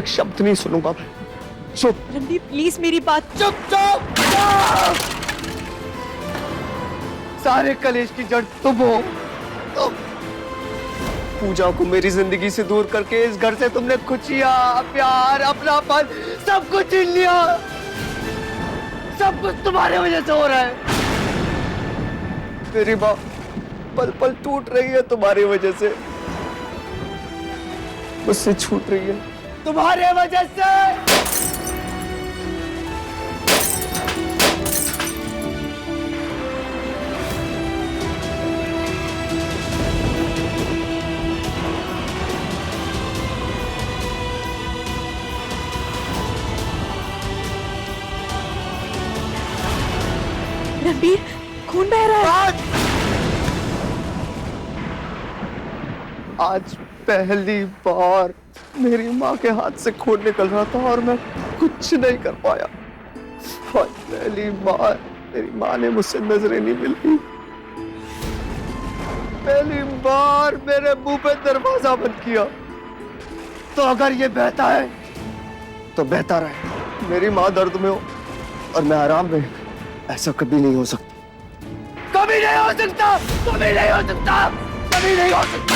एक शब्द नहीं सुनूंगा मैं। चुप। रणबीर प्लीज मेरी बात। चुप चुप चुप। सारे कलेश की जड़ तुम हो। तुम। पूजा को मेरी जिंदगी से दूर करके इस घर से तुमने खुशियां, प्यार, अपनापन सब कुछ छीन लिया। सब कुछ तुम्हारे वजह से हो रहा है। मेरी माँ पल पल टूट रही है तुम्हारी वजह से, मुझसे छूट रही है तुम्हारे वजह से। रणबीर खून बह रहा है। आज पहली बार मेरी माँ के हाथ से खून निकल रहा था और मैं कुछ नहीं कर पाया। आज पहली बार मेरी माँ ने मुझसे नजरें नहीं मिली। पहली बार मेरे मुंह पे दरवाजा बंद किया। तो अगर ये बहता है तो बहता रहे। मेरी माँ दर्द में हो और मैं आराम में, ऐसा कभी नहीं हो सकता। कभी नहीं हो सकता। कभी नहीं हो सकता। कभी नहीं हो सकता।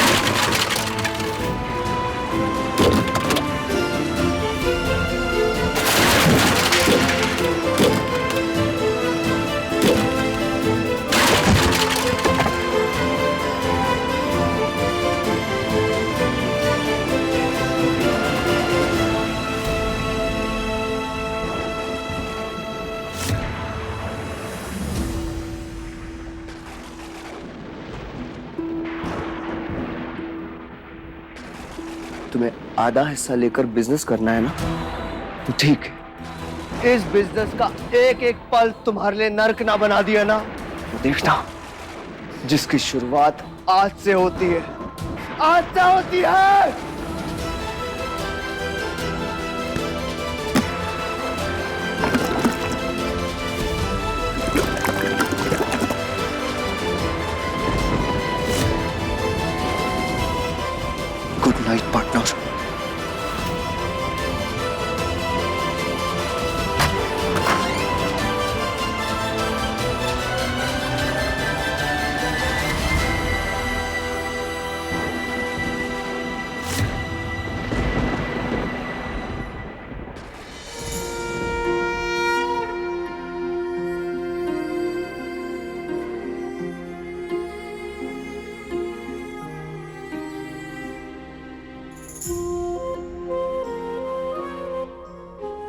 तुम्हें आधा हिस्सा लेकर बिजनेस करना है ना, तो ठीक है। इस बिजनेस का एक एक पल तुम्हारे लिए नर्क ना बना दिया ना, तो देखना जिसकी शुरुआत आज से होती है, आज से होती है। Good night partner.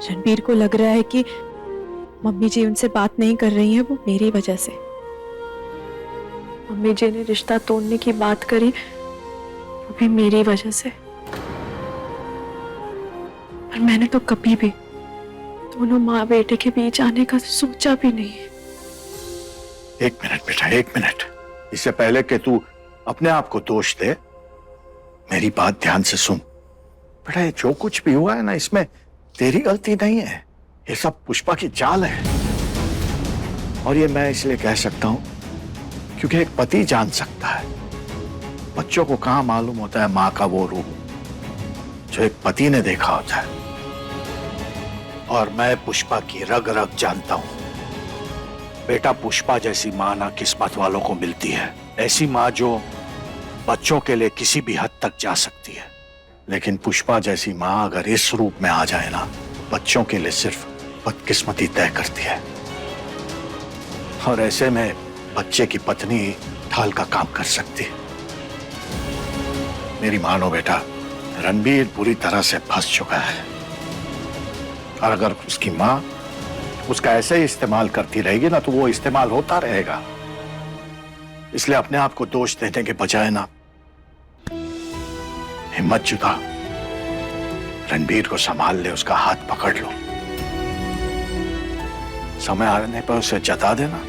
रणबीर को लग रहा है कि मम्मी जी उनसे बात नहीं कर रही हैं, वो मेरी वजह से। मम्मी जी ने रिश्ता तोड़ने की बात करी, वो भी मेरी वजह से। पर मैंने तो कभी भी दोनों माँ बेटे के बीच आने का सोचा भी नहीं। एक मिनट बेटा, एक मिनट। इससे पहले कि तू अपने आप को दोष दे, मेरी बात ध्यान से सुन। बेटा ये जो कुछ भी हुआ है ना, इसमें तेरी गलती नहीं है। ये सब पुष्पा की चाल है। और ये मैं इसलिए कह सकता हूं क्योंकि एक पति जान सकता है। बच्चों को कहां मालूम होता है मां का वो रूप जो एक पति ने देखा होता है। और मैं पुष्पा की रग रग जानता हूं। बेटा पुष्पा जैसी मां ना किस्मत वालों को मिलती है। ऐसी मां जो बच्चों के लिए किसी भी हद तक जा सकती है। लेकिन पुष्पा जैसी मां अगर इस रूप में आ जाए ना, बच्चों के लिए सिर्फ बदकिस्मती तय करती है। और ऐसे में बच्चे की पत्नी ढाल का काम कर सकती है। मेरी मानो बेटा, रणबीर पूरी तरह से फंस चुका है। और अगर उसकी मां उसका ऐसे ही इस्तेमाल करती रहेगी ना, तो वो इस्तेमाल होता रहेगा। इसलिए अपने आप को दोष देने के बजाय ना, हिम्मत जुटा, रणबीर को संभाल ले, उसका हाथ पकड़ लो। समय आने पर उसे जता देना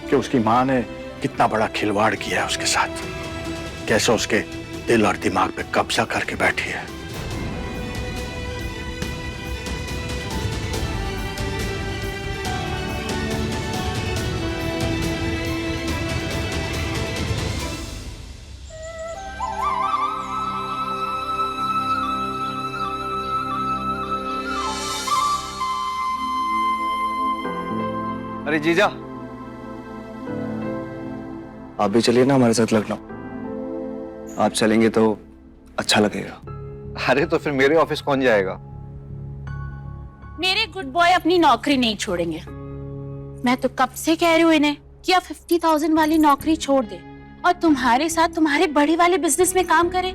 कि उसकी मां ने कितना बड़ा खिलवाड़ किया है उसके साथ, कैसे उसके दिल और दिमाग पे कब्जा करके बैठी है। अरे जीजा, आप भी चलिए ना हमारे साथ लखनऊ। आप चलेंगे तो अच्छा लगेगा। अरे तो फिर मेरे ऑफिस कौन जाएगा? मेरे गुड बॉय अपनी नौकरी नहीं छोड़ेंगे। मैं तो कब से कह रही हूँ इन्हें कि आप 50,000 वाली नौकरी छोड़ दे और तुम्हारे साथ तुम्हारे बड़े वाले बिजनेस में काम करें,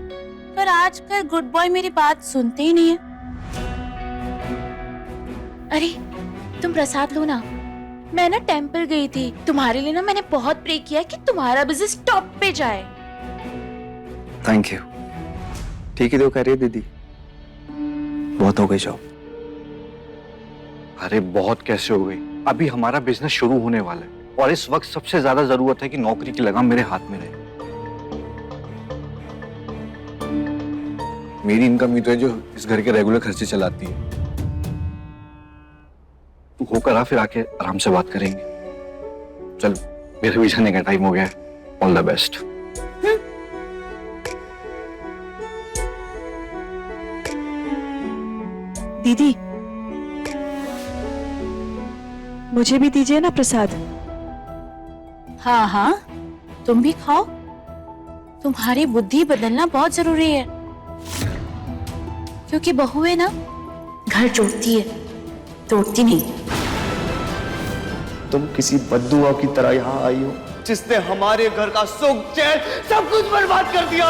पर आजकल गुड बॉय मेरी बात सुनते ही नहीं है। अरे तुम प्रसाद लो ना। मैं ना टेंपल गई थी, तुम्हारे लिए ना मैंने बहुत प्रे किया कि तुम्हारा बिजनेस टॉप पे जाए। Thank you. ठीक ही तो कह रही है दीदी, बहुत हो गई जॉब। अरे बहुत कैसे हो गई? अभी हमारा बिजनेस शुरू होने वाला है और इस वक्त सबसे ज्यादा जरूरत है कि नौकरी की लगाम मेरे हाथ में रहे। मेरी इनकम ही तो है जो इस घर के रेगुलर खर्चे चलाती है। तू होकर आ, फिर आके आराम से बात करेंगे। चल मेरे भी जाने का टाइम हो गया है। All the best. दीदी, मुझे भी दीजिए ना प्रसाद। हाँ हाँ, तुम भी खाओ। तुम्हारी बुद्धि बदलना बहुत जरूरी है, क्योंकि बहुएं ना घर जोड़ती है, तोड़ती नहीं। तुम किसी बद्दुआ की तरह यहाँ आई हो जिसने हमारे घर का सुख चैन सब कुछ बर्बाद कर दिया।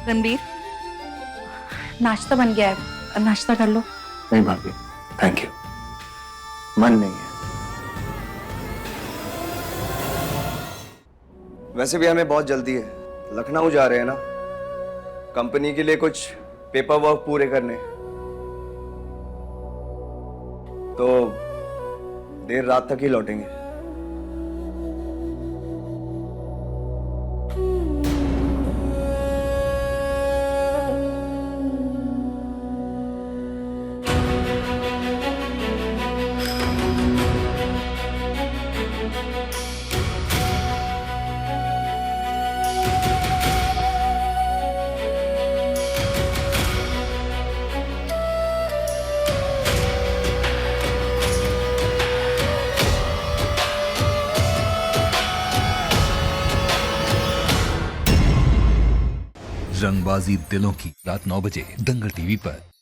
रणबीर, नाश्ता बन गया है, नाश्ता कर लो। नहीं भाभी, थैंक यू, मन नहीं है। वैसे भी हमें बहुत जल्दी है, लखनऊ जा रहे हैं ना, कंपनी के लिए कुछ पेपर वर्क पूरे करने, तो देर रात तक ही लौटेंगे। रंगबाजी दिलों की, रात 9 बजे दंगल टीवी पर।